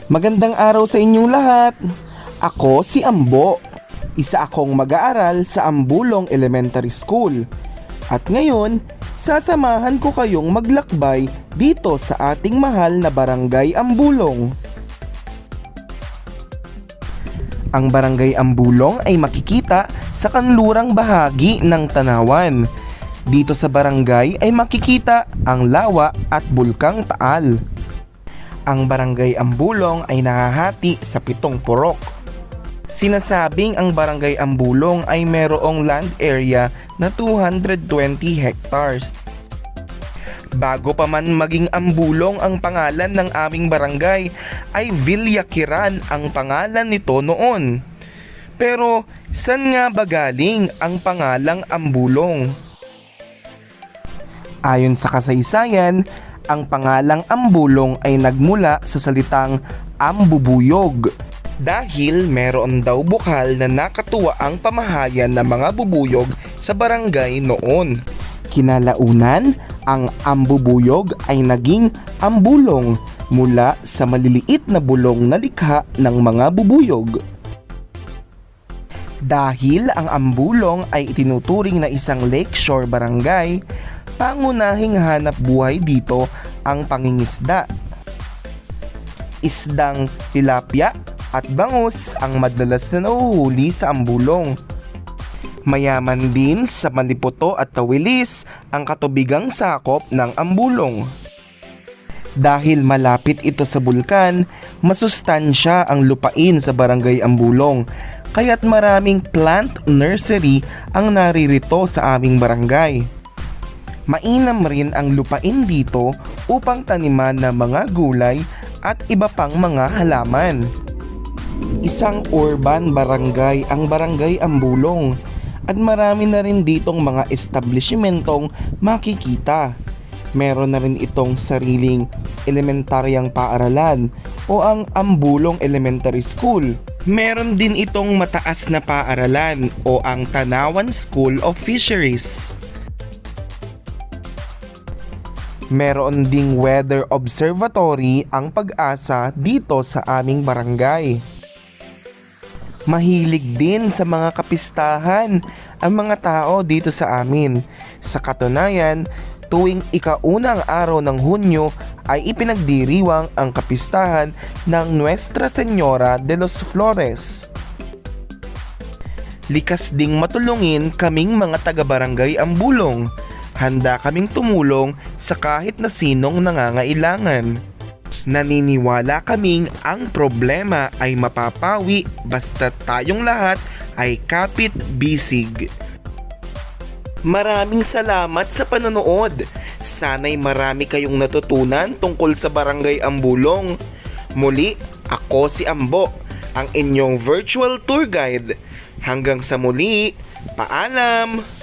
Magandang araw sa inyong lahat. Ako si Ambo. Isa akong mag-aaral sa Ambulong Elementary School. At ngayon, sasamahan ko kayong maglakbay dito sa ating mahal na Barangay Ambulong. Ang Barangay Ambulong ay makikita sa kanlurang bahagi ng Tanawan. Dito sa barangay ay makikita ang lawa at bulkang Taal. Ang Barangay Ambulong ay nahahati sa 7 purok. Sinasabing ang Barangay Ambulong ay mayroong land area na 220 hectares. Bago pa man maging Ambulong ang pangalan ng aming barangay, ay Villaquiran ang pangalan nito noon. Pero saan nga ba galing ang pangalang Ambulong? Ayon sa kasaysayan, ang pangalang Ambulong ay nagmula sa salitang ambubuyog dahil meron daw bukal na nakatuwa ang pamahayan ng mga bubuyog sa barangay noon. Kinalaunan, ang ambubuyog ay naging ambulong mula sa maliliit na bulong na likha ng mga bubuyog. Dahil ang Ambulong ay itinuturing na isang lakeshore barangay, pangunahing hanap buhay dito ang pangingisda. Isdang tilapia at bangus ang madalas na nahuhuli sa Ambulong. Mayaman din sa maniputo at tawilis ang katubigang sakop ng Ambulong. Dahil malapit ito sa bulkan, masustansya ang lupain sa Barangay Ambulong, kaya't maraming plant nursery ang naririto sa aming barangay. Mainam rin ang lupain dito upang taniman ng mga gulay at iba pang mga halaman. Isang urban barangay ang Barangay Ambulong at marami na rin ditong mga establishmentong makikita. Meron na rin itong sariling elementaryang paaralan o ang Ambulong Elementary School. Meron din itong mataas na paaralan o ang Tanawan School of Fisheries. Meron ding weather observatory ang Pag-asa dito sa aming barangay. Mahilig din sa mga kapistahan ang mga tao dito sa amin. Sa katunayan, tuwing ika-unang araw ng Hunyo ay ipinagdiriwang ang kapistahan ng Nuestra Señora de los Flores. Likas ding matulungin kaming mga taga-barangay Ambulong. Handa kaming tumulong sa kahit na sinong nangangailangan. Naniniwala kaming ang problema ay mapapawi basta tayong lahat ay kapit-bisig. Maraming salamat sa panonood. Sana'y marami kayong natutunan tungkol sa Barangay Ambulong. Muli, ako si Ambo, ang inyong virtual tour guide. Hanggang sa muli, paalam!